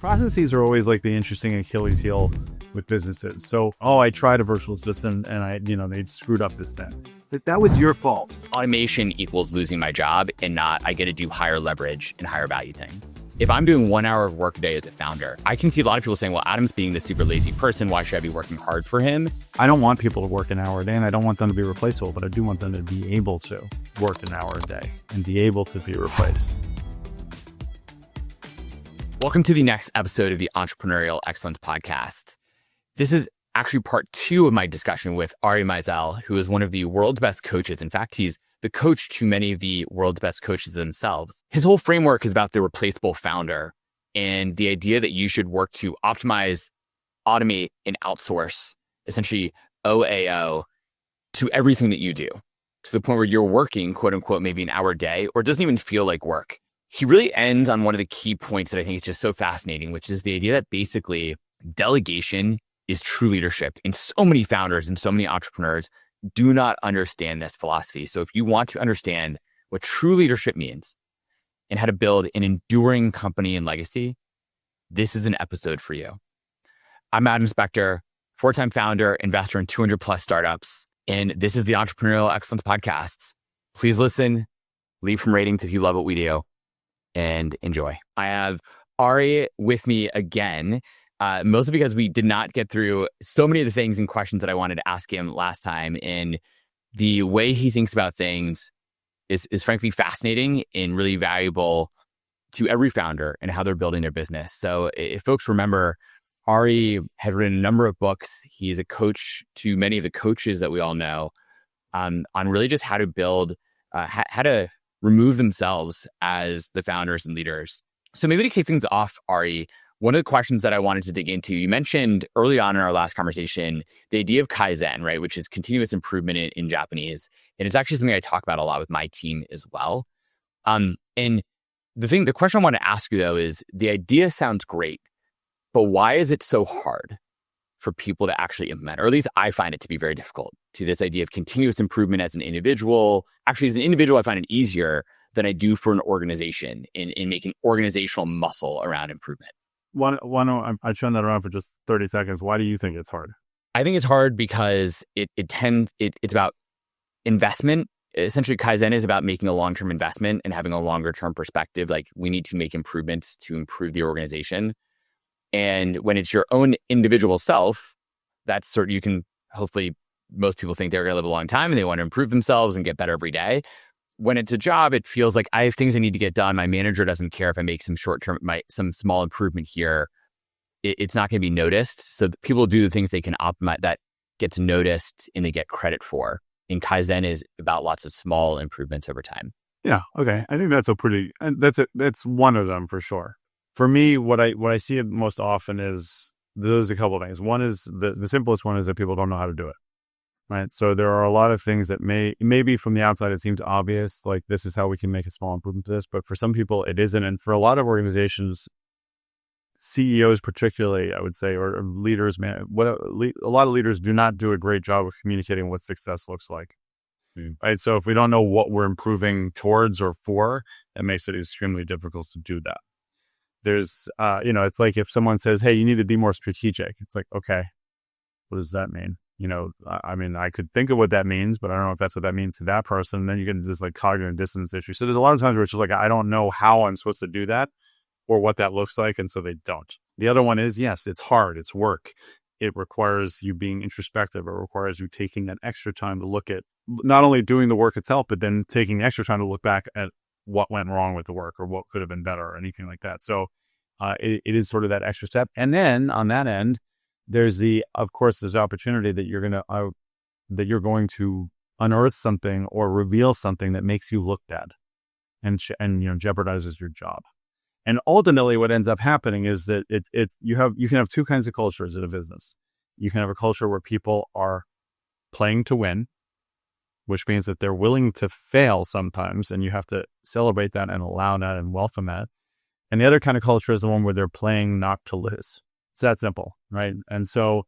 Processes are always like the interesting Achilles heel with businesses. So, I tried a virtual assistant and they screwed up this thing. It's like, that was your fault. Automation equals losing my job and not I get to do higher leverage and higher value things. If I'm doing 1 hour of work a day as a founder, I can see a lot of people saying, well, Adam's being the super lazy person. Why should I be working hard for him? I don't want people to work an hour a day and I don't want them to be replaceable, but I do want them to be able to work an hour a day and be able to be replaced. Welcome to the next episode of the Entrepreneurial Excellence Podcast. This is actually part 2 of my discussion with Ari Meisel, who is one of the world's best coaches. In fact, he's the coach to many of the world's best coaches themselves. His whole framework is about the replaceable founder and the idea that you should work to optimize, automate, and outsource, essentially OAO, to everything that you do, to the point where you're working, quote unquote, maybe an hour a day, or it doesn't even feel like work. He really ends on one of the key points that I think is just so fascinating, which is the idea that basically delegation is true leadership. And so many founders and so many entrepreneurs do not understand this philosophy. So if you want to understand what true leadership means and how to build an enduring company and legacy, this is an episode for you. I'm Adam Spector, 4-time founder, investor in 200 plus startups. And this is the Entrepreneurial Excellence Podcast. Please listen, leave some ratings if you love what we do, and enjoy. I have Ari with me again, mostly because we did not get through so many of the things and questions that I wanted to ask him last time. And the way he thinks about things is frankly fascinating and really valuable to every founder and how they're building their business. So if folks remember, Ari has written a number of books. He is a coach to many of the coaches that we all know on really just how to build, how to remove themselves as the founders and leaders. So maybe to kick things off, Ari, one of the questions that I wanted to dig into, you mentioned early on in our last conversation, the idea of Kaizen, right? Which is continuous improvement in Japanese. And it's actually something I talk about a lot with my team as well. And the question I want to ask you though is, the idea sounds great, but why is it so hard for people to actually implement? Or at least I find it to be very difficult, to this idea of continuous improvement as an individual. Actually, as an individual, I find it easier than I do for an organization in making organizational muscle around improvement. I turn that around for just 30 seconds. Why do you think it's hard? I think it's hard because it's about investment. Essentially, Kaizen is about making a long-term investment and having a longer-term perspective. Like, we need to make improvements to improve the organization. And when it's your own individual self, that's sort of, you can hopefully, most people think they're going to live a long time and they want to improve themselves and get better every day. When it's a job, it feels like I have things I need to get done. My manager doesn't care if I make some short-term, some small improvement here. It's not going to be noticed. So people do the things they can optimize that gets noticed and they get credit for. And Kaizen is about lots of small improvements over time. Yeah. Okay. I think that's one of them for sure. For me, what I see it most often is there's a couple of things. One is the simplest one is that people don't know how to do it, right? So there are a lot of things that maybe from the outside it seems obvious, like this is how we can make a small improvement to this, but for some people it isn't. And for a lot of organizations, CEOs particularly, I would say, or leaders, a lot of leaders do not do a great job of communicating what success looks like, right? So if we don't know what we're improving towards or for, it makes it extremely difficult to do that. There's, it's like if someone says, hey, you need to be more strategic. It's like, okay, what does that mean? I mean, I could think of what that means, but I don't know if that's what that means to that person. Then you get into this like cognitive dissonance issue. So there's a lot of times where it's just like, I don't know how I'm supposed to do that or what that looks like. And so they don't. The other one is, yes, it's hard. It's work. It requires you being introspective. It requires you taking that extra time to look at not only doing the work itself, but then taking extra time to look back at what went wrong with the work or what could have been better or anything like that. So it is sort of that extra step. And then on that end, there's of course, there's opportunity that you're going to unearth something or reveal something that makes you look bad and jeopardizes your job. And ultimately, what ends up happening is that you can have two kinds of cultures in a business. You can have a culture where people are playing to win, which means that they're willing to fail sometimes, and you have to celebrate that and allow that and welcome that. And the other kind of culture is the one where they're playing not to lose. It's that simple, right? And so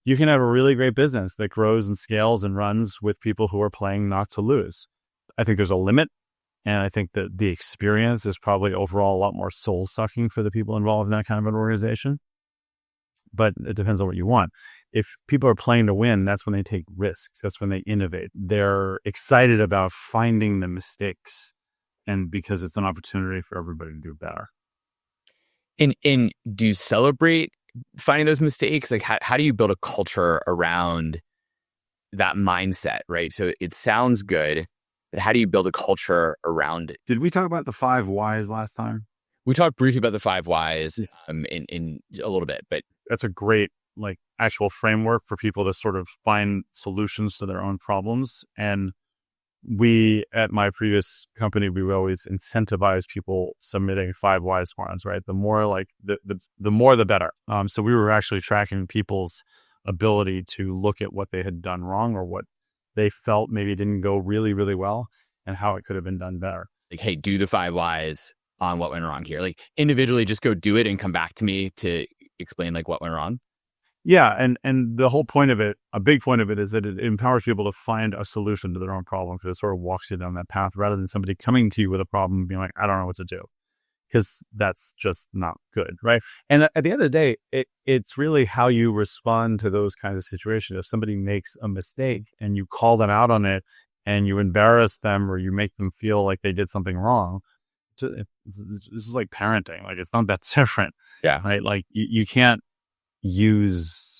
you can have a really great business that grows and scales and runs with people who are playing not to lose. I think there's a limit And I think that the experience is probably overall a lot more soul sucking for the people involved in that kind of an organization. But it depends on what you want. If people are playing to win, that's when they take risks. That's when they innovate. They're excited about finding the mistakes, and because it's an opportunity for everybody to do better. And do you celebrate finding those mistakes? Like, how do you build a culture around that mindset, right? So it sounds good, but how do you build a culture around it? Did we talk about the 5 whys last time? We talked briefly about the 5 whys in a little bit, but that's a great actual framework for people to sort of find solutions to their own problems. And we, at my previous company, we would always incentivize people submitting 5 whys forms, right? The more the more, the better. So we were actually tracking people's ability to look at what they had done wrong or what they felt maybe didn't go really, really well and how it could have been done better. Like, hey, do the 5 whys on what went wrong here. Like, individually, just go do it and come back to me to explain what went wrong. Yeah, and the whole point of it, a big point of it, is that it empowers people to find a solution to their own problem, because it sort of walks you down that path rather than somebody coming to you with a problem and being like, I don't know what to do, because that's just not good, right? And at the end of the day, it's really how you respond to those kinds of situations. If somebody makes a mistake and you call them out on it and you embarrass them or you make them feel like they did something wrong, this is like parenting. It's not that different. Yeah. Right? You can't use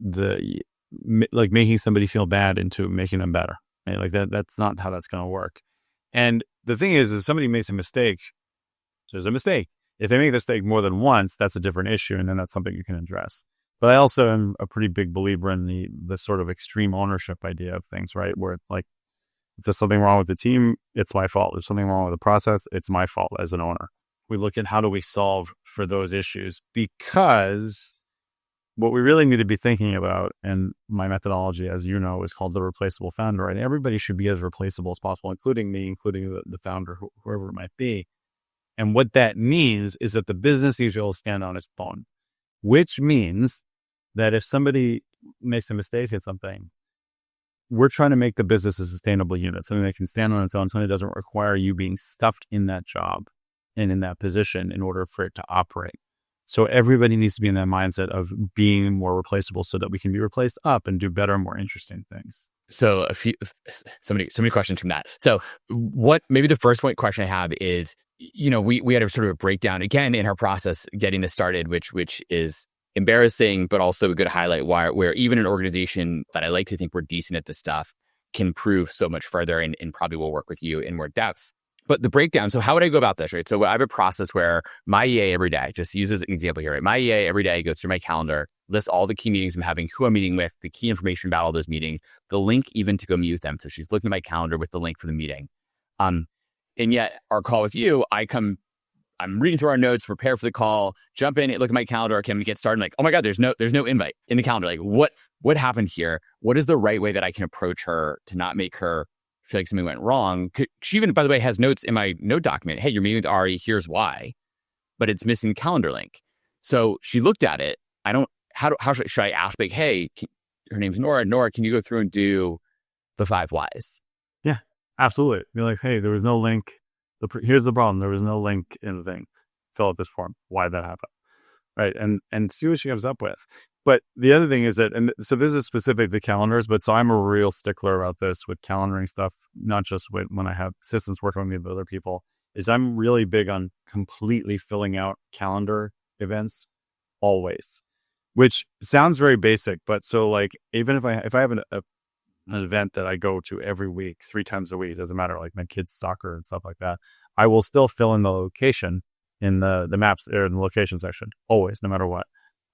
making somebody feel bad into making them better, right? That's not how that's going to work. And the thing is if somebody makes a mistake, there's a mistake. If they make a mistake more than once, that's a different issue, and then that's something you can address. But I also am a pretty big believer in the sort of extreme ownership idea of things, right? Where it's like, if there's something wrong with the team, it's my fault. If there's something wrong with the process, it's my fault as an owner. We look at how do we solve for those issues, because what we really need to be thinking about, and my methodology, as you know, is called the replaceable founder, and everybody should be as replaceable as possible, including me, including the founder, whoever it might be. And what that means is that the business needs to be able to stand on its own, which means that if somebody makes a mistake at something, we're trying to make the business a sustainable unit, something that can stand on its own, something that doesn't require you being stuffed in that job and in that position in order for it to operate. So everybody needs to be in that mindset of being more replaceable so that we can be replaced up and do better, more interesting things. So so many questions from that. So maybe the first question I have is, we had a sort of a breakdown again in our process getting this started, which is embarrassing, but also a good highlight where even an organization that I like to think we're decent at this stuff can prove so much further, and probably will work with you in more depth. But the breakdown, so how would I go about this, right? So I have a process where my EA every day, just use as an example here, right? My EA every day goes through my calendar, lists all the key meetings I'm having, who I'm meeting with, the key information about all those meetings, the link even to go meet with them. So she's looking at my calendar with the link for the meeting. And yet our call with you, I'm reading through our notes, prepare for the call, jump in, look at my calendar, okay, I'm gonna get started. I'm like, oh my God, there's no invite in the calendar. Like, what happened here? What is the right way that I can approach her to not make her feel like something went wrong? She even, by the way, has notes in my note document. Hey, you're meeting with Ari, here's why, but it's missing calendar link. So she looked at it. How should I ask, hey, her name's Nora. Nora, can you go through and do the 5 whys? Yeah, absolutely. Be like, hey, there was no link. Here's the problem. There was no link in the thing. Fill out this form. Why did that happen? Right. And see what she comes up with. But the other thing is that, and so this is specific to calendars, but so I'm a real stickler about this with calendaring stuff, not just when I have assistants working with me, but other people, is I'm really big on completely filling out calendar events always, which sounds very basic. But so even if I have an event that I go to every week, 3 times a week, doesn't matter, like my kids' soccer and stuff like that, I will still fill in the location in the maps or in the location section, always, no matter what.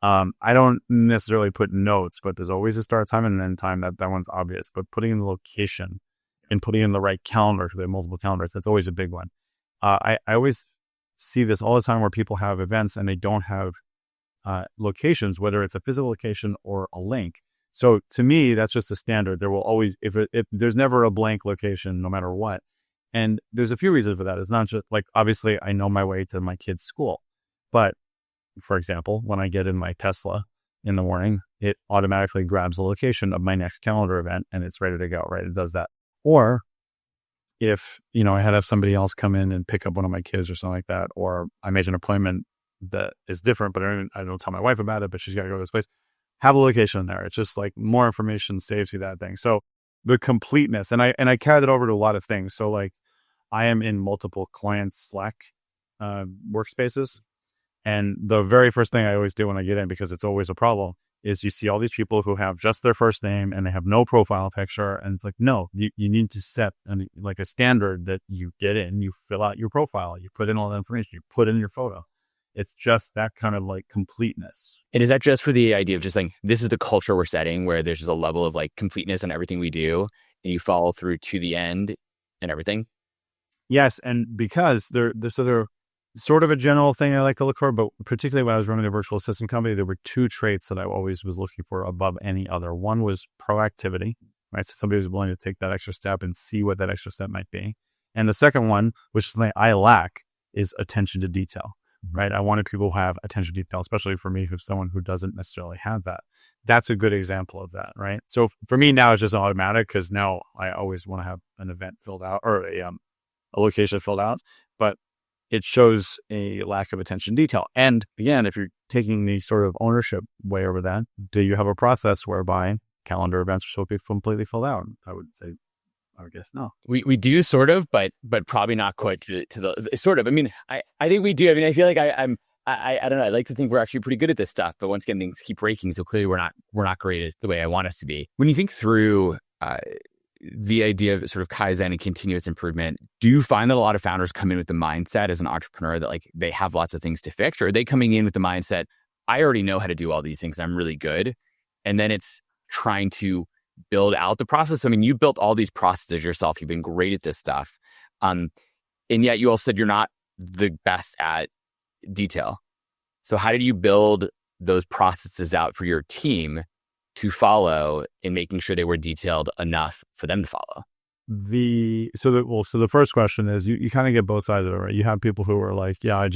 I don't necessarily put notes, but there's always a start time and an end time. That one's obvious, but putting in the location and putting in the right calendar, because we have multiple calendars, that's always a big one. I always see this all the time where people have events and they don't have locations, whether it's a physical location or a link. So to me, that's just a standard. There will always, if there's never a blank location, no matter what. And there's a few reasons for that. It's not just obviously I know my way to my kid's school, but for example, when I get in my Tesla in the morning, it automatically grabs the location of my next calendar event and it's ready to go, right? It does that. Or if, I had to have somebody else come in and pick up one of my kids or something like that, or I made an appointment that is different, but I don't tell my wife about it, but she's got to go to this place, have a location there. It's just like more information saves you that thing. So the completeness, and I carry that over to a lot of things. So like I am in multiple clients Slack workspaces. And the very first thing I always do when I get in, because it's always a problem, is you see all these people who have just their first name and they have no profile picture. And it's like, no, you need to set like a standard that you get in, you fill out your profile, you put in all the information, you put in your photo. It's just that kind of like completeness. And is that just for the idea of just like, this is the culture we're setting where there's just a level of like completeness in everything we do and you follow through to the end and everything? Yes. And because they're sort of a general thing I like to look for, but particularly when I was running a virtual assistant company, there were two traits that I always was looking for above any other. One was proactivity, right? So somebody was willing to take that extra step and see what that extra step might be. And the second one, which is something I lack, is attention to detail, right? I wanted people who have attention to detail, especially for me, who's someone who doesn't necessarily have that. That's a good example of that, right? So for me now, it's just automatic because now I always want to have an event filled out or a location filled out, but it shows a lack of attention to detail. And again, if you're taking the sort of ownership way over that, do you have a process whereby calendar events are supposed to be completely filled out? I would guess no. We do sort of, but probably not quite to the sort of. I mean, I think we do. I mean, I feel like I don't know. I like to think we're actually pretty good at this stuff, but once again, things keep breaking. So clearly we're not great at the way I want us to be. When you think through the idea of sort of Kaizen and continuous improvement, do you find that a lot of founders come in with the mindset as an entrepreneur that like they have lots of things to fix, or are they coming in with the mindset, I already know how to do all these things, I'm really good, and then it's trying to build out the process? I mean, you built all these processes yourself. You've been great at this stuff. And yet you also said you're not the best at detail. So how did you build those processes out for your team to follow in making sure they were detailed enough for them to follow? So the first question is you kind of get both sides of it, right? You have people who are like, yeah,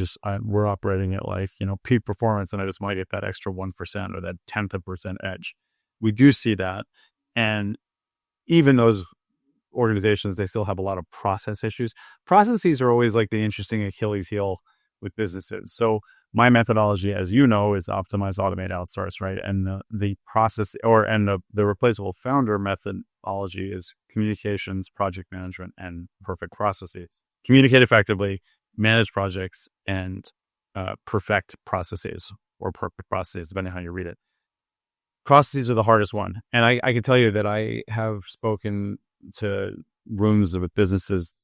we're operating at like, peak performance and I just might get that extra 1% or that 10th% edge. We do see that. And even those organizations, they still have a lot of process issues. Processes are always like the interesting Achilles heel with businesses. So my methodology, as you know, is optimize, automate, outsource, right? And the process the replaceable founder methodology is communications, project management, and perfect processes. Communicate effectively, manage projects, and perfect processes or perfect processes, depending on how you read it. Processes are the hardest one. And I can tell you that I have spoken to rooms with businesses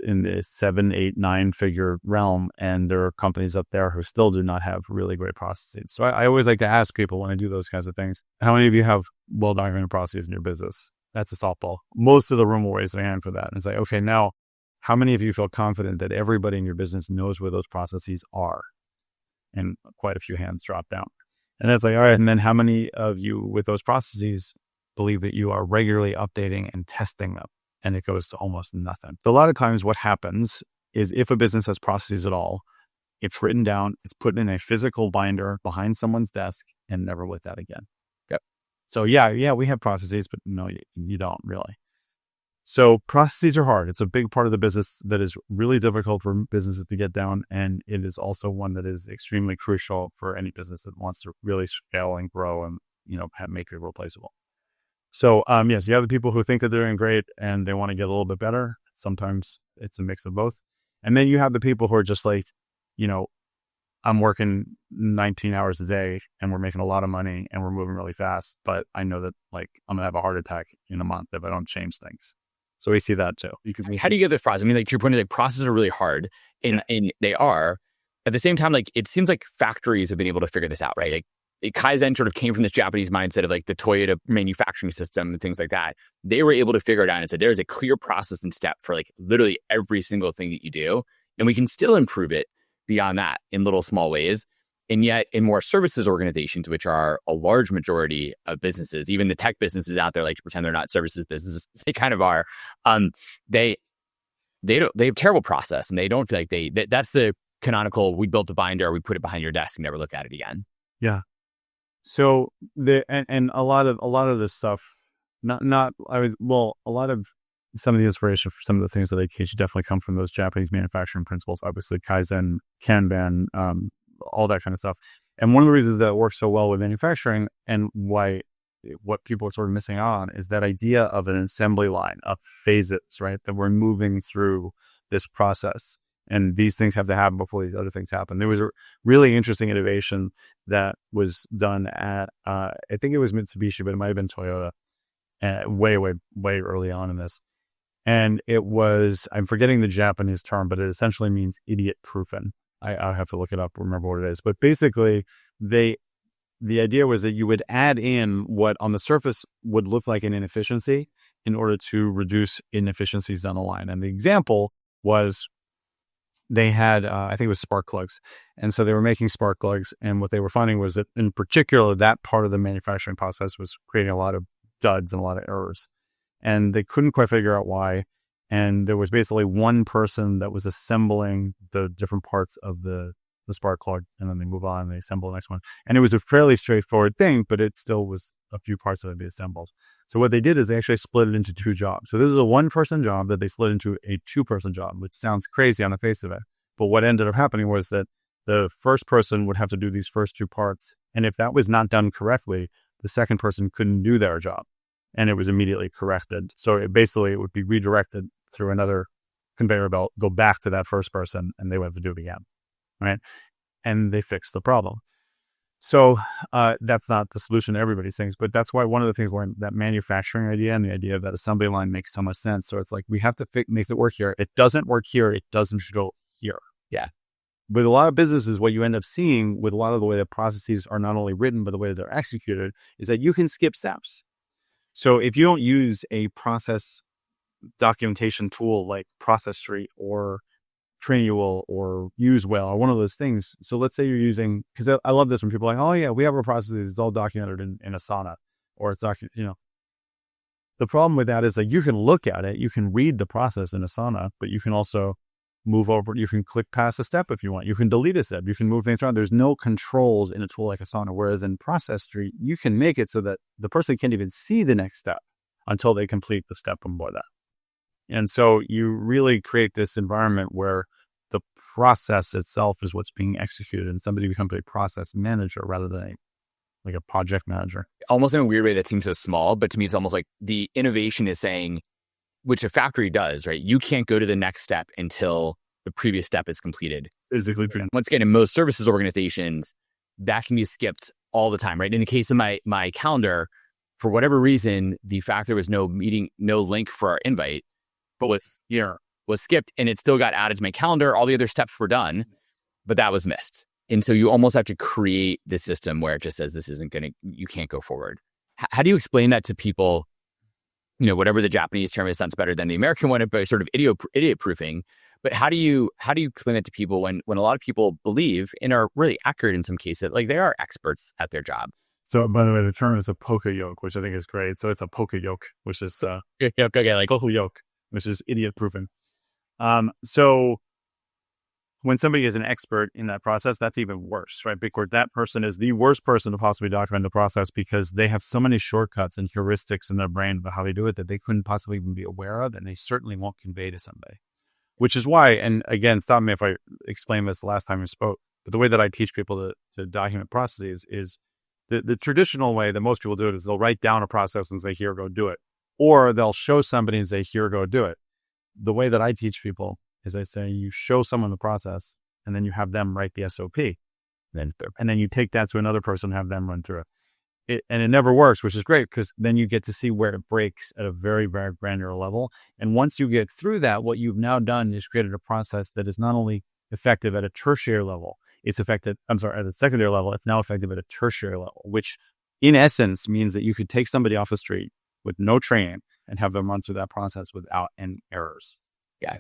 in the 7, 8, 9-figure realm, and there are companies up there who still do not have really great processes. So I always like to ask people when I do those kinds of things, how many of you have well-documented processes in your business? That's a softball. Most of the room will raise their hand for that and say, okay, now how many of you feel confident that everybody in your business knows where those processes are? And quite a few hands drop down. And that's like, all right, and then how many of you with those processes believe that you are regularly updating and testing them? And it goes to almost nothing. So a lot of times what happens is if a business has processes at all, it's written down, it's put in a physical binder behind someone's desk and never looked at again. Yep. So yeah, we have processes, but no, you don't really. So processes are hard. It's a big part of the business that is really difficult for businesses to get down. And it is also one that is extremely crucial for any business that wants to really scale and grow and, make it replaceable. So, yes, you have the people who think that they're doing great and they want to get a little bit better. Sometimes it's a mix of both. And then you have the people who are just like, I'm working 19 hours a day and we're making a lot of money and we're moving really fast. But I know that like I'm going to have a heart attack in a month if I don't change things. So we see that too. How do you get the process? I mean, like to your point, like processes are really hard and they are. At the same time, like it seems like factories have been able to figure this out, right? Like Kaizen sort of came from this Japanese mindset of like the Toyota manufacturing system and things like that. They were able to figure it out and said, there's a clear process and step for like literally every single thing that you do. And we can still improve it beyond that in little small ways. And yet in more services organizations, which are a large majority of businesses, even the tech businesses out there like to pretend they're not services businesses, they kind of are. They have terrible process and they don't feel like that's the canonical, we built a binder, we put it behind your desk and never look at it again. Yeah. So a lot of this stuff, a lot of some of the inspiration for some of the things that they teach definitely come from those Japanese manufacturing principles, obviously Kaizen, Kanban, all that kind of stuff. And one of the reasons that it works so well with manufacturing and what people are sort of missing on is that idea of an assembly line of phases, right? That we're moving through this process and these things have to happen before these other things happen. There was a really interesting innovation that was done at, I think it was Mitsubishi, but it might've been Toyota, way early on in this. And it was, I'm forgetting the Japanese term, but it essentially means idiot proofing. I'll have to look it up, remember what it is. But basically, the idea was that you would add in what on the surface would look like an inefficiency in order to reduce inefficiencies down the line. And the example was they had, I think it was spark plugs. And so they were making spark plugs. And what they were finding was that in particular, that part of the manufacturing process was creating a lot of duds and a lot of errors. And they couldn't quite figure out why. And there was basically one person that was assembling the different parts of the spark plug, and then they move on and they assemble the next one. And it was a fairly straightforward thing, but it still was a few parts that had to be assembled. So what they did is they actually split it into two jobs. So this is a one-person job that they split into a two-person job, which sounds crazy on the face of it. But what ended up happening was that the first person would have to do these first two parts. And if that was not done correctly, the second person couldn't do their job. And it was immediately corrected. So it would be redirected through another conveyor belt, go back to that first person, and they would have to do it again, right? And they fixed the problem. So that's not the solution to everybody's things, but that's why one of the things where that manufacturing idea and the idea of that assembly line makes so much sense. So it's like, we have to make it work here. It doesn't work here. It doesn't go here. Yeah. With a lot of businesses, what you end up seeing with a lot of the way that processes are not only written, but the way they're executed is that you can skip steps. So if you don't use a process documentation tool like Process Street or Trainual or UseWell or one of those things. So let's say you're using, because I love this when people are like, oh yeah, we have our processes, it's all documented in Asana, or it's the problem with that is that you can look at it, you can read the process in Asana, but you can also move over, you can click past a step if you want, you can delete a step, you can move things around. There's no controls in a tool like Asana, whereas in Process Street, you can make it so that the person can't even see the next step until they complete the step before that. And so you really create this environment where the process itself is what's being executed, and somebody becomes a process manager rather than like a project manager. Almost in a weird way that seems so small, but to me, it's almost like the innovation is saying, which a factory does, right? You can't go to the next step until the previous step is completed. Physically true. Once again, in most services organizations, that can be skipped all the time, right? In the case of my calendar, for whatever reason, the fact there was no link for our invite, but was skipped, and it still got added to my calendar. All the other steps were done, but that was missed. And so you almost have to create the system where it just says, you can't go forward. How do you explain that to people? Whatever the Japanese term is sounds better than the American one, but sort of idiot proofing. But how do you explain that to people when a lot of people believe and are really accurate in some cases, like they are experts at their job? So, by the way, the term is a poka yoke, which I think is great. So it's a poka yoke, which is poka yoke, which is idiot proofing. So when somebody is an expert in that process, that's even worse, right? Because that person is the worst person to possibly document the process because they have so many shortcuts and heuristics in their brain about how they do it that they couldn't possibly even be aware of, and they certainly won't convey to somebody. Which is why, and again, stop me if I explained this the last time we spoke, but the way that I teach people to document processes is the traditional way that most people do it is they'll write down a process and say, here, go do it. Or they'll show somebody and say, here, go do it. The way that I teach people is I say, you show someone the process and then you have them write the SOP. And then you take that to another person and have them run through it. And it never works, which is great because then you get to see where it breaks at a very, very granular level. And once you get through that, what you've now done is created a process that is not only effective at a tertiary level, at a secondary level, it's now effective at a tertiary level, which in essence means that you could take somebody off the street with no training and have them run through that process without any errors. Yeah.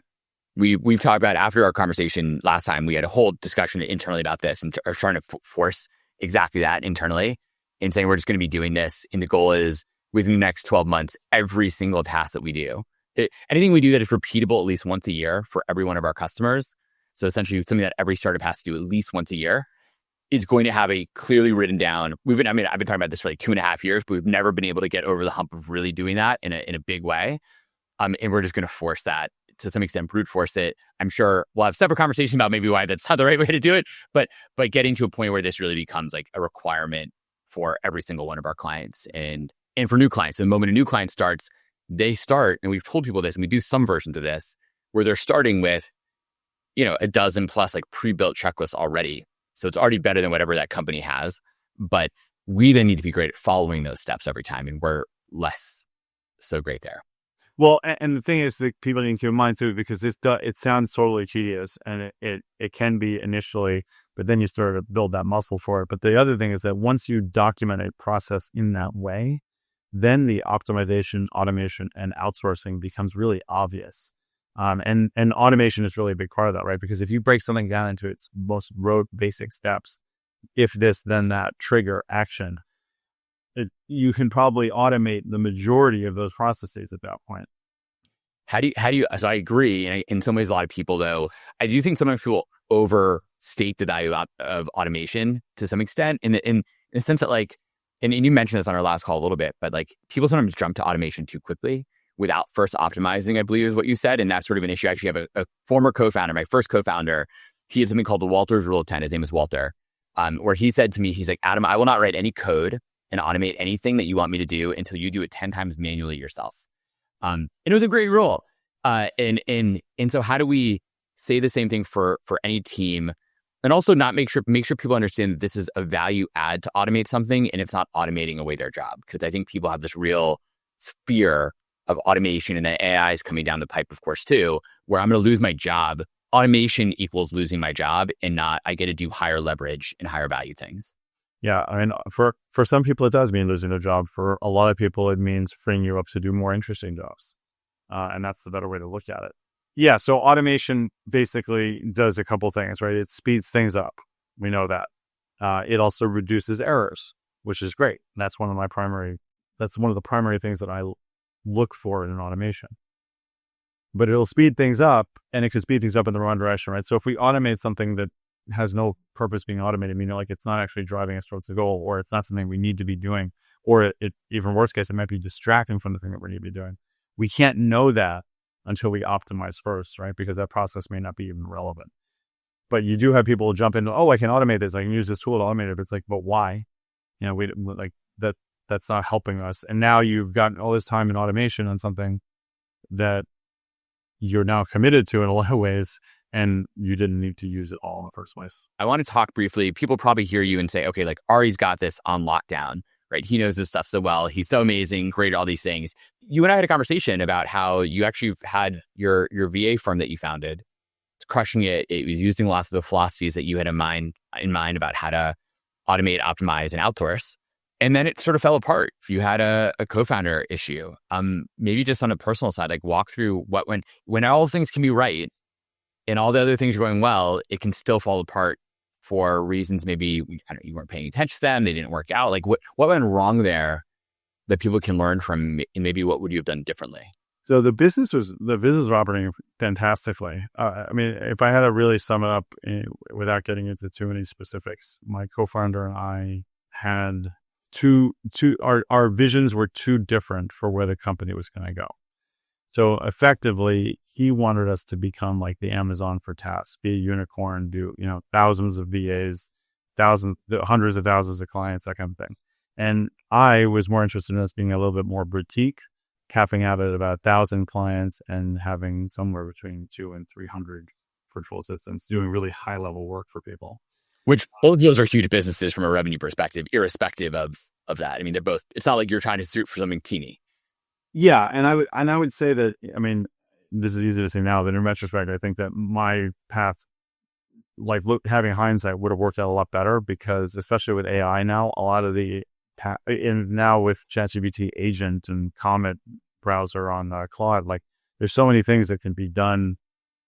We've talked about, after our conversation last time, we had a whole discussion internally about this and are trying to force exactly that internally and saying we're just going to be doing this. And the goal is within the next 12 months, every single task that we do, anything we do that is repeatable at least once a year for every one of our customers. So essentially something that every startup has to do at least once a year is going to have a clearly written down. I've been talking about this for like 2.5 years, but we've never been able to get over the hump of really doing that in a big way. And we're just going to force that to some extent, brute force it. I'm sure we'll have separate conversations about maybe why that's not the right way to do it, but getting to a point where this really becomes like a requirement for every single one of our clients and for new clients. The moment a new client starts, they start, and we've told people this, and we do some versions of this, where they're starting with, a dozen plus like pre-built checklists already. So it's already better than whatever that company has. But we then need to be great at following those steps every time, and we're less so great there. Well, and the thing is that people need to keep in mind too, because it sounds totally tedious, and it can be initially, but then you start to build that muscle for it. But the other thing is that once you document a process in that way, then the optimization, automation, and outsourcing becomes really obvious. And automation is really a big part of that, right? Because if you break something down into its most rote basic steps, if this, then that trigger action, you can probably automate the majority of those processes at that point. How do you, so I agree. And in some ways, a lot of people though, I do think sometimes people overstate the value of automation to some extent in the sense that like, and you mentioned this on our last call a little bit, but like people sometimes jump to automation too quickly without first optimizing, I believe is what you said. And that's sort of an issue. I actually have a former co-founder, my first co-founder, he had something called the Walter's Rule of 10. His name is Walter, where he said to me, he's like, Adam, I will not write any code and automate anything that you want me to do until you do it 10 times manually yourself. And it was a great rule. And so how do we say the same thing for any team, and also not make sure people understand that this is a value add to automate something and it's not automating away their job? Because I think people have this real fear of automation, and then AI is coming down the pipe, of course, too, where I'm going to lose my job. Automation equals losing my job, and not I get to do higher leverage and higher value things. Yeah, I mean, for some people, it does mean losing their job. For a lot of people, it means freeing you up to do more interesting jobs. And that's the better way to look at it. Yeah, so automation basically does a couple things, right? It speeds things up. We know that. It also reduces errors, which is great. That's one of the primary things that I look for in an automation. But it'll speed things up, and it could speed things up in the wrong direction, right? So if we automate something that has no purpose being automated, meaning like it's not actually driving us towards the goal, or it's not something we need to be doing, or it even worst case, it might be distracting from the thing that we need to be doing. We can't know that until we optimize first, right? Because that process may not be even relevant. But you do have people who jump into, I can automate this. I can use this tool to automate it. But it's like, but why? We like that. That's not helping us. And now you've gotten all this time in automation on something that you're now committed to in a lot of ways, and you didn't need to use it all in the first place. I want to talk briefly. People probably hear you and say, okay, like Ari's got this on lockdown, right? He knows this stuff so well. He's so amazing, great at all these things. You and I had a conversation about how you actually had your VA firm that you founded. It's crushing it. It was using lots of the philosophies that you had in mind about how to automate, optimize, and outsource. And then it sort of fell apart. If you had a co-founder issue, maybe just on a personal side, like walk through when all things can be right and all the other things are going well, it can still fall apart for reasons maybe you weren't paying attention to them, they didn't work out. Like what went wrong there that people can learn from, and maybe what would you have done differently? So the business was operating fantastically. I mean, if I had to really sum it up without getting into too many specifics, my co-founder and I had our visions were too different for where the company was going to go. So effectively, he wanted us to become like the Amazon for tasks, be a unicorn, do thousands of VAs, hundreds of thousands of clients, that kind of thing. And I was more interested in us being a little bit more boutique, capping out at about 1,000 clients and having somewhere between 200 and 300 virtual assistants doing really high level work for people. Which both of those are huge businesses from a revenue perspective, irrespective of that. I mean, they're both. It's not like you're trying to shoot for something teeny. Yeah, and I would say that. I mean, this is easy to say now, but in retrospect, I think that my path, like having hindsight, would have worked out a lot better because, especially with AI now, a lot of and now with ChatGPT agent and Comet browser on Claude, like there's so many things that can be done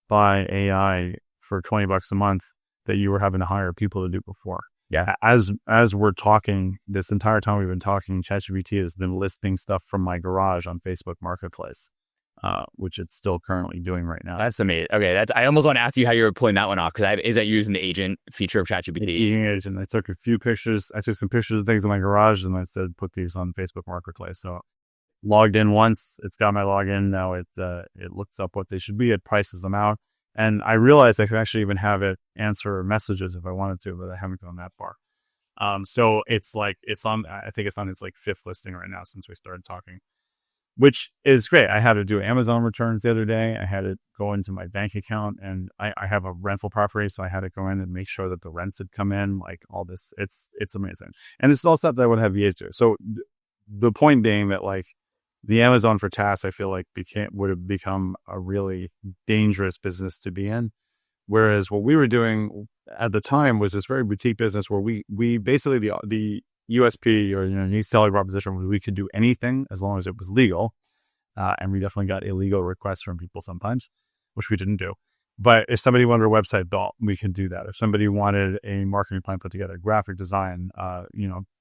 by AI for $20 a month that you were having to hire people to do before. Yeah. As we're talking, this entire time we've been talking, ChatGPT has been listing stuff from my garage on Facebook Marketplace, which it's still currently doing right now. That's amazing. Okay, I almost want to ask you how you were pulling that one off, because is that using the agent feature of ChatGPT? Agent. I took a few pictures. I took some pictures of things in my garage, and I said, put these on Facebook Marketplace. So logged in once. It's got my login. Now it looks up what they should be. It prices them out. And I realized I could actually even have it answer messages if I wanted to, but I haven't gone that far. So it's like, I think it's on its like 5th listing right now since we started talking, which is great. I had to do Amazon returns the other day. I had to go into my bank account, and I have a rental property. So I had to go in and make sure that the rents had come in, like all this. It's amazing. And it's all stuff that I would have VAs do. So the point being that like the Amazon for tasks, I feel like would have become a really dangerous business to be in. Whereas what we were doing at the time was this very boutique business where we basically the USP or unique selling proposition was we could do anything as long as it was legal, and we definitely got illegal requests from people sometimes, which we didn't do. But if somebody wanted a website built, we could do that. If somebody wanted a marketing plan put together, graphic design,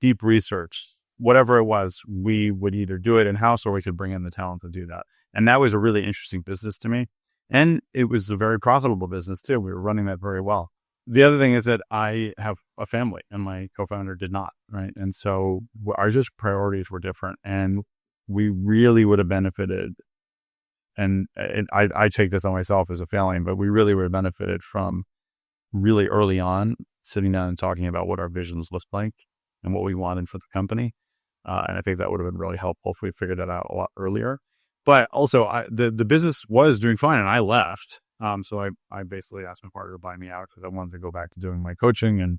deep research, whatever it was, we would either do it in-house or we could bring in the talent to do that. And that was a really interesting business to me. And it was a very profitable business too. We were running that very well. The other thing is that I have a family and my co-founder did not, right? And so our just priorities were different, and we really would have benefited. And I take this on myself as a failing, but we really would have benefited from really early on sitting down and talking about what our visions looked like and what we wanted for the company. And I think that would have been really helpful if we figured that out a lot earlier. But also, the business was doing fine, and I left. So I basically asked my partner to buy me out because I wanted to go back to doing my coaching and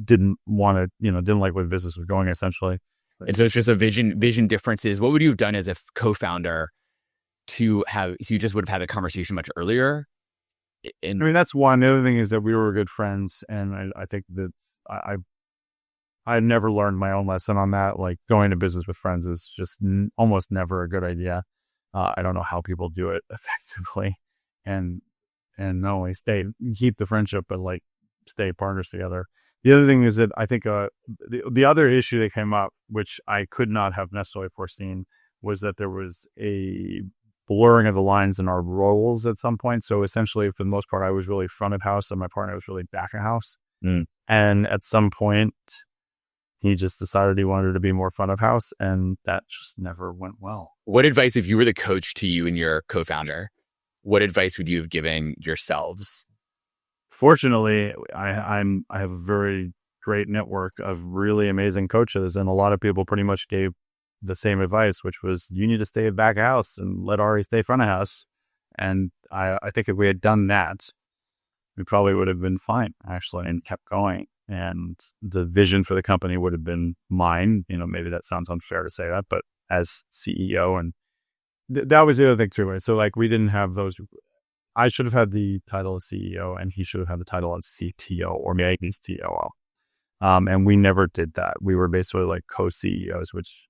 didn't want to, didn't like where the business was going essentially. And so it's just a vision differences. What would you have done as a co-founder so you just would have had a conversation much earlier? I mean, that's one. The other thing is that we were good friends, and I think that I never learned my own lesson on that. Like going to business with friends is just almost never a good idea. I don't know how people do it effectively, and not only keep the friendship, but like stay partners together. The other thing is that I think the other issue that came up, which I could not have necessarily foreseen, was that there was a blurring of the lines in our roles at some point. So essentially, for the most part, I was really front of house and my partner was really back of house. And at some point, he just decided he wanted to be more front of house, and that just never went well. What advice, if you were the coach to you and your co-founder, what advice would you have given yourselves? Fortunately, I have a very great network of really amazing coaches, and a lot of people pretty much gave the same advice, which was you need to stay back of house and let Ari stay front of house. And I think if we had done that, we probably would have been fine actually and kept going. And the vision for the company would have been mine. Maybe that sounds unfair to say that, but as CEO, and that was the other thing too, right? So like we didn't have those. I should have had the title of CEO, and he should have had the title of CTO or maybe COO. And we never did that. We were basically like co-CEOs, which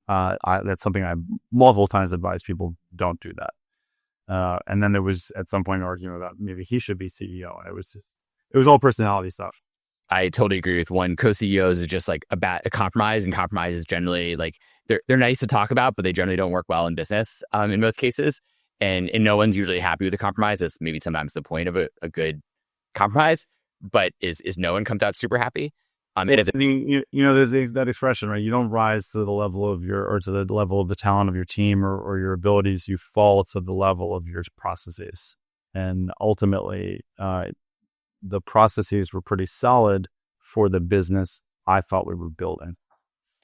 that's something I multiple times advised people don't do that. And then there was at some point an argument about maybe he should be CEO, and it was all personality stuff. I totally agree with one. Co-CEOs is just like a compromise, and compromise is generally like they're nice to talk about, but they generally don't work well in business in most cases. And no one's usually happy with the compromise. That's maybe sometimes the point of a good compromise, but is no one comes out super happy. There's that expression, right? You don't rise to the level of to the level of the talent of your team or your abilities. You fall to the level of your processes. And ultimately, the processes were pretty solid for the business I thought we were building.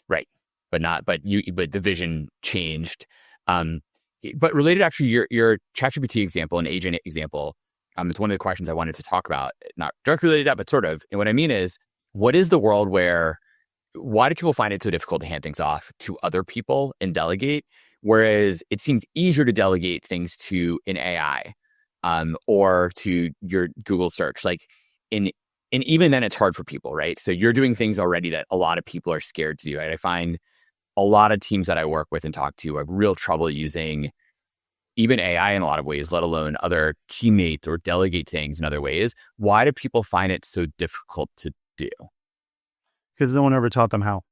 Right. But the vision changed. But related actually, your ChatGPT example and agent example, it's one of the questions I wanted to talk about, not directly related to that, but sort of. And what I mean is, what is the world why do people find it so difficult to hand things off to other people and delegate? Whereas it seems easier to delegate things to an AI or to your Google search. And even then it's hard for people, right? So you're doing things already that a lot of people are scared to do. Right? I find a lot of teams that I work with and talk to have real trouble using even AI in a lot of ways, let alone other teammates or delegate things in other ways. Why do people find it so difficult to do? Because no one ever taught them how.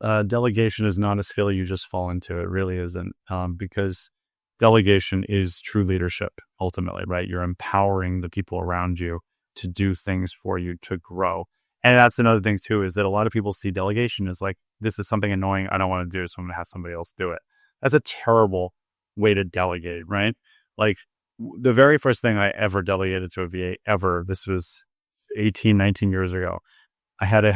Delegation is not a skill you just fall into. It really isn't. Because delegation is true leadership, ultimately, right? You're empowering the people around you to do things for you to grow. And that's another thing too, is that a lot of people see delegation as like, this is something annoying I don't want to do, so I'm going to have somebody else do it. That's a terrible way to delegate, right? Like the very first thing I ever delegated to a VA ever, this was 18, 19 years ago. I had to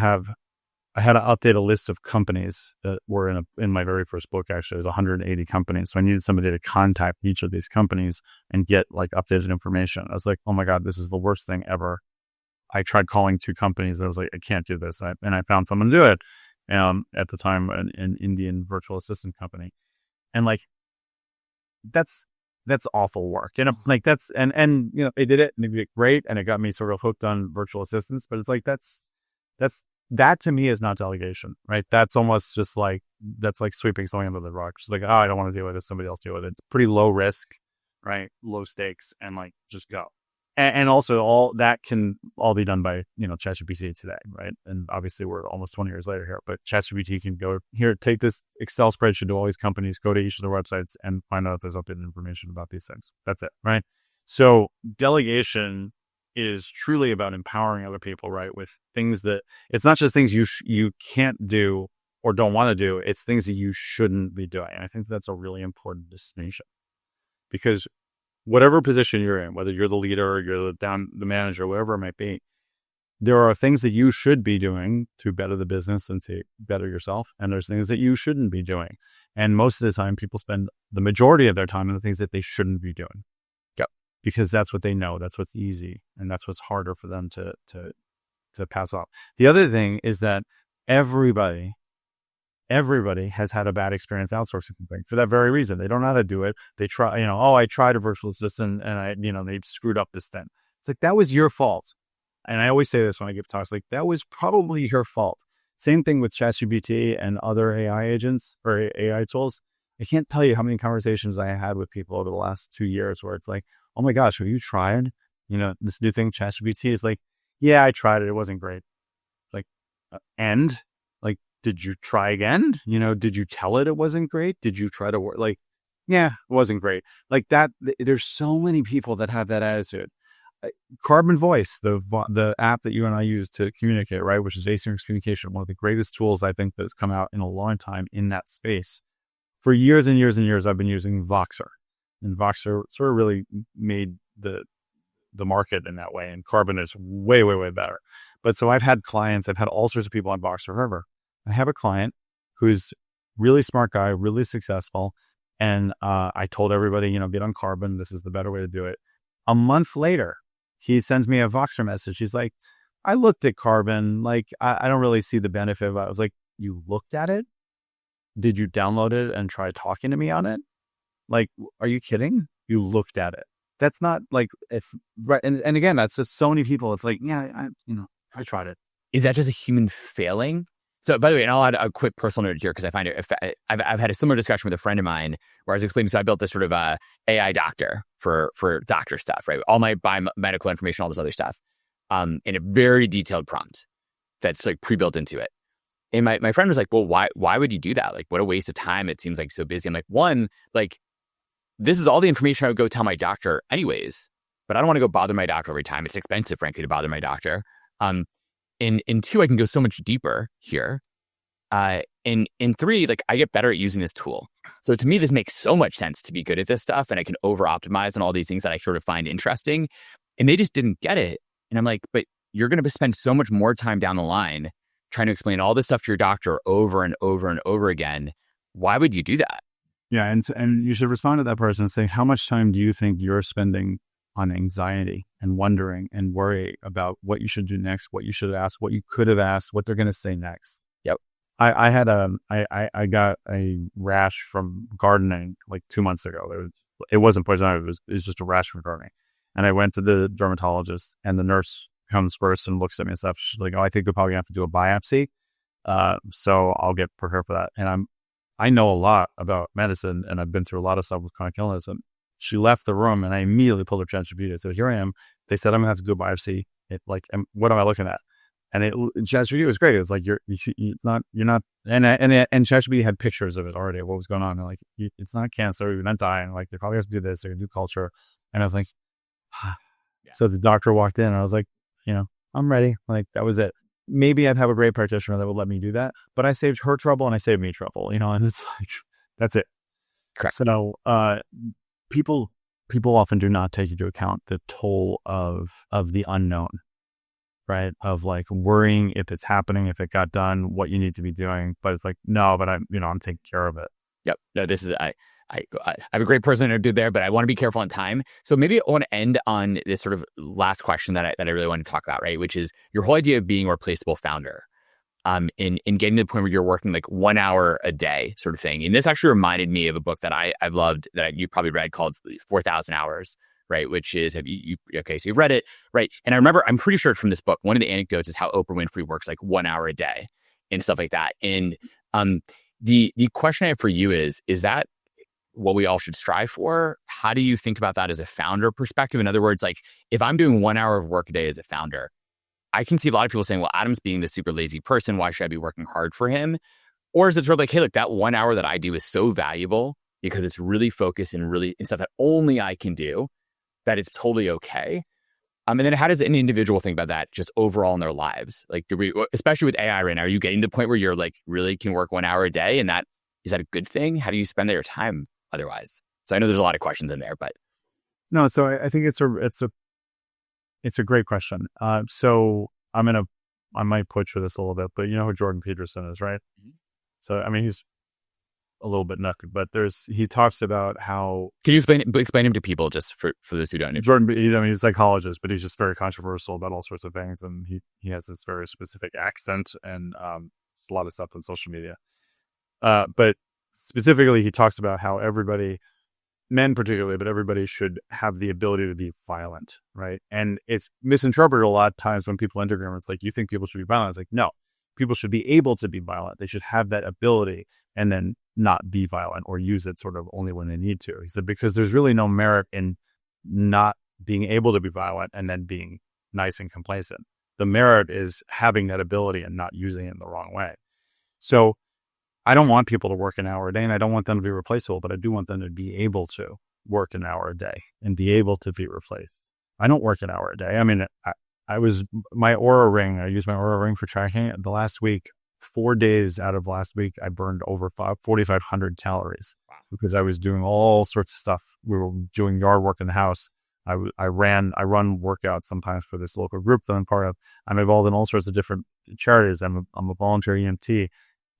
update a list of companies that were in my very first book. Actually, it was 180 companies. So I needed somebody to contact each of these companies and get like updated information. I was like, oh my God, this is the worst thing ever. I tried calling 2 companies. I was like, I can't do this. And I found someone to do it. At the time, an Indian virtual assistant company. And like, that's awful work. Like that's, and they did it and it did great. And it got me sort of hooked on virtual assistants, but it's like, that to me is not delegation, right? That's almost just like, that's like sweeping something under the rug. It's like, oh, I don't want to deal with it. Somebody else deal with it. It's pretty low risk, right? Low stakes, and like, just go. And also all that can all be done by, ChatGPT today, right? And obviously we're almost 20 years later here, but ChatGPT can go here, take this Excel spreadsheet to all these companies, go to each of their websites and find out if there's updated information about these things. That's it, right? So delegation is truly about empowering other people, right? With things that, it's not just things you can't do or don't want to do. It's things that you shouldn't be doing. And I think that's a really important distinction, because whatever position you're in, whether you're the leader or you're the manager, whatever it might be, there are things that you should be doing to better the business and to better yourself. And there's things that you shouldn't be doing. And most of the time people spend the majority of their time on the things that they shouldn't be doing. Yep. Because that's what they know. That's what's easy. And that's what's harder for them to pass off. The other thing is that everybody has had a bad experience outsourcing something for that very reason. They don't know how to do it. They try, I tried a virtual assistant and they screwed up this thing. It's like, that was your fault. And I always say this when I give talks, like, that was probably your fault. Same thing with ChatGPT and other AI agents or AI tools. I can't tell you how many conversations I had with people over the last 2 years where it's like, oh my gosh, have you tried, this new thing, ChatGPT? Is like, yeah, I tried it. It wasn't great. It's like, and like, did you try again? Did you tell it wasn't great? Did you try to work? Like, yeah, it wasn't great. Like that. There's so many people that have that attitude. Carbon Voice, the app that you and I use to communicate, right, which is asynchronous communication, one of the greatest tools I think that's come out in a long time in that space. For years and years and years, I've been using Voxer, and Voxer sort of really made the market in that way. And Carbon is way, way, way better. But so I've had all sorts of people on Voxer forever. I have a client who's really smart guy, really successful. And I told everybody, get on Carbon. This is the better way to do it. A month later, he sends me a Voxer message. He's like, I looked at Carbon. Like, I don't really see the benefit of it. I was like, you looked at it? Did you download it and try talking to me on it? Like, are you kidding? You looked at it. That's not like, right. And again, that's just so many people. It's like, yeah, I tried it. Is that just a human failing? So, by the way, and I'll add a quick personal note here because I find it, I've had a similar discussion with a friend of mine where I was explaining, so I built this sort of AI doctor for doctor stuff, right? All my biomedical information, all this other stuff, in a very detailed prompt that's like pre-built into it. And my friend was like, well, why would you do that? Like, what a waste of time. It seems like so busy. I'm like, one, like, this is all the information I would go tell my doctor anyways, but I don't want to go bother my doctor every time. It's expensive, frankly, to bother my doctor. And two, I can go so much deeper here. And three, like, I get better at using this tool. So to me, this makes so much sense to be good at this stuff, and I can over optimize on all these things that I sort of find interesting. And they just didn't get it. And I'm like, but you're going to spend so much more time down the line trying to explain all this stuff to your doctor over and over and over again. Why would you do that? Yeah. And you should respond to that person and say, how much time do you think you're spending on anxiety and wondering and worry about what you should do next, what you should ask, what you could have asked, what they're going to say next? Yep. I got a rash from gardening like 2 months ago. It wasn't poison ivy. It was just a rash from gardening. And I went to the dermatologist, and the nurse comes first and looks at me and stuff. She's like, oh, I think we're probably gonna have to do a biopsy. So I'll get prepared for that. And I know a lot about medicine, and I've been through a lot of stuff with chronic illness. And she left the room, and I immediately pulled up ChatGPT. So here I am. They said I'm gonna have to do a biopsy. What am I looking at? And ChatGPT was great. It was like, you're not, and ChatGPT had pictures of it already, of what was going on. And like, it's not cancer. You're not dying. Like, they probably have to do this. They're gonna do culture. And I was like, yeah. So the doctor walked in, and I was like, I'm ready. Like, that was it. maybe I'd have a great practitioner that would let me do that, but I saved her trouble and I saved me trouble, and it's like, that's it. Correct. So, people often do not take into account the toll of the unknown, right? Of like worrying if it's happening, if it got done, what you need to be doing. But it's like, no, but I'm taking care of it. Yep. No, this is, I have a great person to do there, but I want to be careful on time. So maybe I want to end on this sort of last question that I really want to talk about, right? Which is your whole idea of being a replaceable founder. In getting to the point where you're working like 1 hour a day sort of thing. And this actually reminded me of a book that I've loved that you probably read called 4,000 Hours, right? Which is, okay, so you've read it, right? And I remember, I'm pretty sure it's from this book, one of the anecdotes is how Oprah Winfrey works like 1 hour a day and stuff like that. And the question I have for you is that what we all should strive for? How do you think about that as a founder perspective? In other words, like if I'm doing 1 hour of work a day as a founder, I can see a lot of people saying, well, Adam's being the super lazy person. Why should I be working hard for him? Or is it sort of like, hey, look, that 1 hour that I do is so valuable because it's really focused and really in stuff that only I can do, that it's totally okay. And then how does an individual think about that just overall in their lives? Like, especially with AI right now, are you getting to the point where you're like really can work 1 hour a day? And is that a good thing? How do you spend your time otherwise? So I know there's a lot of questions in there, but. No, so I think it's a great question. So I might butcher this a little bit, but you know who Jordan Peterson is, right? Mm-hmm. So, I mean, he's a little bit knuckled, but he talks about how. Can you explain him to people just for those who don't know? Jordan, he's a psychologist, but he's just very controversial about all sorts of things. And he has this very specific accent and a lot of stuff on social media. But specifically, he talks about how everybody, men particularly, but everybody should have the ability to be violent, right? And it's misinterpreted a lot of times when people enter agreements, like, you think people should be violent. It's like, no, people should be able to be violent. They should have that ability and then not be violent or use it sort of only when they need to. He said, because there's really no merit in not being able to be violent and then being nice and complacent. The merit is having that ability and not using it in the wrong way. So I don't want people to work an hour a day and I don't want them to be replaceable, but I do want them to be able to work an hour a day and be able to be replaced. I don't work an hour a day. I mean, I use my Aura Ring for tracking it. The last week, 4 days out of last week, I burned over 4,500 calories because I was doing all sorts of stuff. We were doing yard work in the house. I run workouts sometimes for this local group that I'm part of. I'm involved in all sorts of different charities. I'm a volunteer EMT.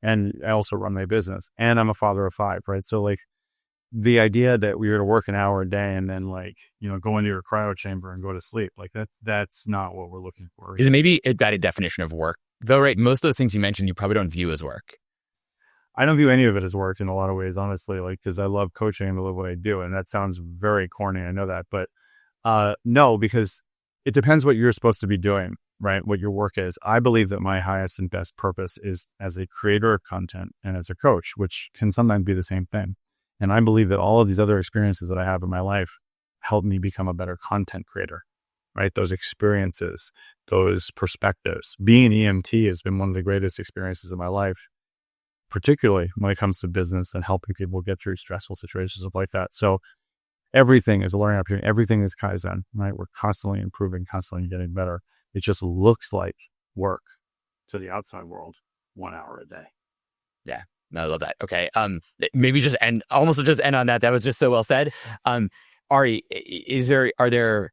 And I also run my business and I'm a father of 5, right? So like the idea that we were to work an hour a day and then like, go into your cryo chamber and go to sleep, like that's not what we're looking for. Is it maybe a better definition of work though, right? Most of those things you mentioned, you probably don't view as work. I don't view any of it as work in a lot of ways, honestly, like, cause I love coaching and I love what I do. And that sounds very corny. I know that, but no, because it depends what you're supposed to be doing. Right? What your work is. I believe that my highest and best purpose is as a creator of content and as a coach, which can sometimes be the same thing. And I believe that all of these other experiences that I have in my life help me become a better content creator, right? Those experiences, those perspectives. Being an EMT has been one of the greatest experiences of my life, particularly when it comes to business and helping people get through stressful situations, stuff like that. So everything is a learning opportunity. Everything is Kaizen, right? We're constantly improving, constantly getting better. It just looks like work to the outside world 1 hour a day. Yeah, no, I love that. Okay, maybe just end on that. That was just so well said. Ari, are there?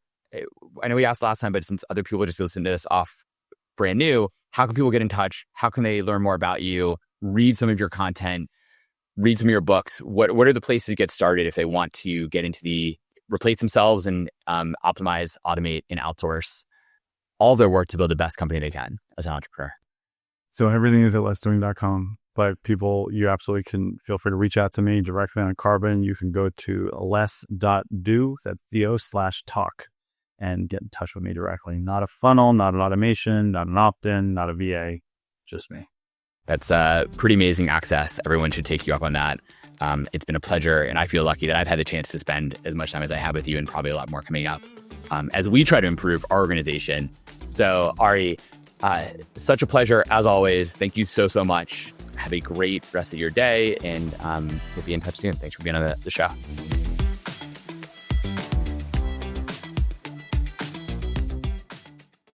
I know we asked last time, but since other people just listen to this off brand new, how can people get in touch? How can they learn more about you? Read some of your content. Read some of your books. What are the places to get started if they want to get into the replace themselves and optimize, automate, and outsource all their work to build the best company they can as an entrepreneur? So everything is at lessdoing.com, but people, you absolutely can feel free to reach out to me directly on Carbon. You can go to less.do, that's do/talk, and get in touch with me directly. Not a funnel, not an automation, not an opt-in, not a VA, just me. That's pretty amazing access. Everyone should take you up on that. It's been a pleasure, and I feel lucky that I've had the chance to spend as much time as I have with you and probably a lot more coming up as we try to improve our organization. So Ari, such a pleasure as always. Thank you so much. Have a great rest of your day, and we'll be in touch soon. Thanks for being on the show.